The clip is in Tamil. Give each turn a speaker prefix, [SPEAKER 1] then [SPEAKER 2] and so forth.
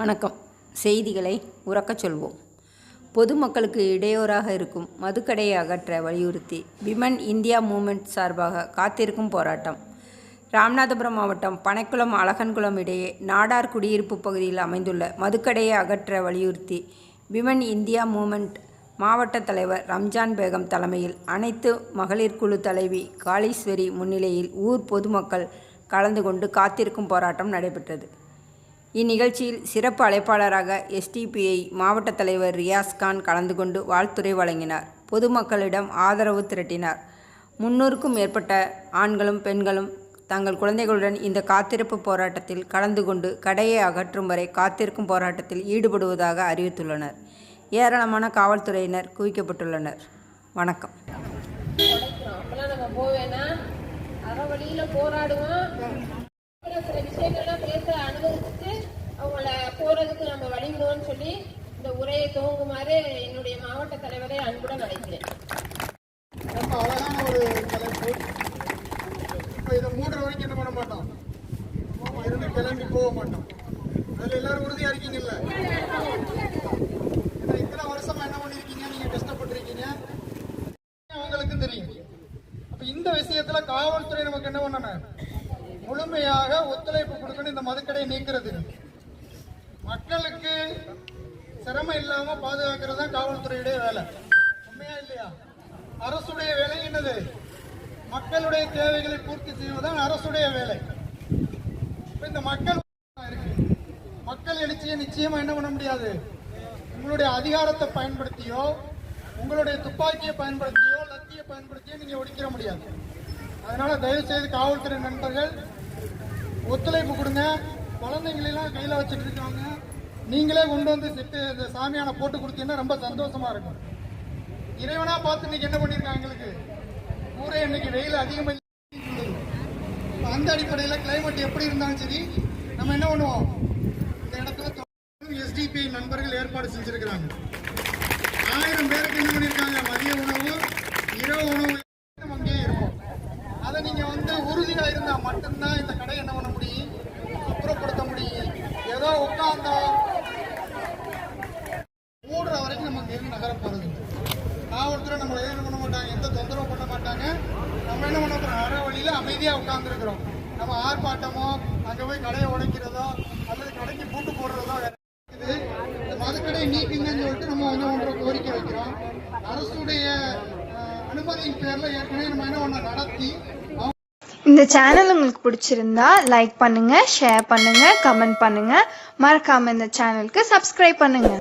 [SPEAKER 1] வணக்கம். செய்திகளை உரக்கச் சொல்வோம். பொதுமக்களுக்கு இடையூறாக இருக்கும் மதுக்கடையை அகற்ற வலியுறுத்தி விமன் இந்தியா மூவ்மெண்ட் சார்பாக காத்திருக்கும் போராட்டம். ராமநாதபுரம் மாவட்டம் பனைக்குளம் அழகன்குளம் இடையே நாடார் குடியிருப்பு பகுதியில் அமைந்துள்ள மதுக்கடையை அகற்ற வலியுறுத்தி விமன் இந்தியா மூவ்மெண்ட் மாவட்ட தலைவர் ரம்ஜான் பேகம் தலைமையில் அனைத்து மகளிர் குழு தலைவி காளீஸ்வரி முன்னிலையில் ஊர் பொதுமக்கள் கலந்து கொண்டு காத்திருக்கும் போராட்டம் நடைபெற்றது. இந்நிகழ்ச்சியில் சிறப்பு அழைப்பாளராக எஸ்டிபிஐ மாவட்ட தலைவர் ரியாஸ்கான் கலந்து கொண்டு வாழ்த்துரை வழங்கினார். பொதுமக்களிடம் ஆதரவு திரட்டினார். 300க்கும் மேற்பட்ட ஆண்களும் பெண்களும் தங்கள் குழந்தைகளுடன் இந்த காத்திருப்பு போராட்டத்தில் கலந்து கொண்டு கடையை அகற்றும் வரை காத்திருக்கும் போராட்டத்தில் ஈடுபடுவதாக அறிவித்துள்ளனர். ஏராளமான காவல்துறையினர் குவிக்கப்பட்டுள்ளனர். வணக்கம்.
[SPEAKER 2] சில விஷயங்கள்லாம் பேச அனுமதிச்சுட்டு அவங்கள போறதுக்கு நம்ம வழிவிடுவோம்னு சொல்லி இந்த உரையை துவங்குமாறு என்னுடைய மாவட்ட தலைவரை அன்புடன் அழைக்கிறேன்.
[SPEAKER 3] ரொம்ப அழகான ஒரு தலைப்பு. இப்போ இதை 3 வரைக்கும் என்ன பண்ண மாட்டோம், இருந்து கிளம்பி போக மாட்டோம். அதில் எல்லாரும் உறுதியா இருக்கீங்கல்ல? இத்தனை வருஷமா என்ன பண்ணிருக்கீங்க, நீங்க கஷ்டப்பட்டிருக்கீங்க, அவங்களுக்கு தெரியும். அப்ப இந்த விஷயத்துல காவல்துறை நமக்கு என்ன பண்ணணும், முழுமையாக ஒத்துழைப்பு கொடுக்கணும். இந்த மதுக்கடையை நீக்கிறது மக்களுக்கு சிரமம் இல்லாம பாதுகாக்கிறது தான் காவல்துறையுடைய வேலை. உண்மையா இல்லையா? அரசுடைய வேலை என்னது? மக்களுடைய தேவைகளை பூர்த்தி செய்வதுதான் அரசுடைய வேலை. இந்த மக்கள் எழுச்சியை நிச்சயமா என்ன பண்ண முடியாது. உங்களுடைய அதிகாரத்தை பயன்படுத்தியோ உங்களுடைய துப்பாக்கியை பயன்படுத்தியோ லத்தியை பயன்படுத்தியோ நீங்க ஒடுக்கிற முடியாது. அதனால தயவு செய்து காவல்துறை நண்பர்கள் ஒத்துழைப்பு கொடுங்க. குழந்தைங்களெல்லாம் கையில் வச்சுட்டு இருக்காங்க, நீங்களே கொண்டு வந்து இந்த சாமியான போட்டு கொடுத்தீங்கன்னா ரொம்ப சந்தோஷமா இருக்கும். இறைவனா பார்த்து இன்னைக்கு என்ன பண்ணிருக்காங்க, எங்களுக்கு ஊரே இன்னைக்கு வெயில் அதிகமாக. அந்த அடிப்படையில் கிளைமேட் எப்படி இருந்தாலும் சரி, நம்ம என்ன பண்ணுவோம், இந்த இடத்துல எஸ்டிபிஐ நண்பர்கள் ஏற்பாடு செஞ்சிருக்கிறாங்க. 1000 பேருக்கு என்ன பண்ணிருக்காங்க, மதிய உணவு இரவு உணவு அங்கேயே இருக்கும். அதை நீங்க உறுதியா இருந்தா மட்டும்தான் இந்த கடை என்ன பண்ண முடியும், அப்புறப்படுத்த முடியும். ஏதோ உட்கார்ந்தா மூடுற வரைக்கும் நமக்கு எதுவும் நகர போறது. காவல்துறை நம்ம எதுவும் பண்ண மாட்டாங்க, எந்த தொந்தரவு பண்ண மாட்டாங்க. நம்ம என்ன பண்ண போறோம், அற வழியில அமைதியா உட்கார்ந்து இருக்கிறோம். நம்ம ஆர்ப்பாட்டமோ அங்க போய் கடையை உடைக்கிறதோ அல்லது கடைக்கு பூட்டு போடுறதோ இது. இந்த மதுக்கடை நீக்குங்கன்னு சொல்லிட்டு நம்ம ஒன்று கோரிக்கை வைக்கிறோம். அரசுடைய அனுமதியின் பேர்ல ஏற்கனவே நம்ம என்ன ஒன்று நடத்தி.
[SPEAKER 4] இந்த சேனல் உங்களுக்கு பிடிச்சிருந்தா லைக் பண்ணுங்க, ஷேர் பண்ணுங்க, கமெண்ட் பண்ணுங்க. மறக்காம இந்த சேனலுக்கு சப்ஸ்கிரைப் பண்ணுங்க.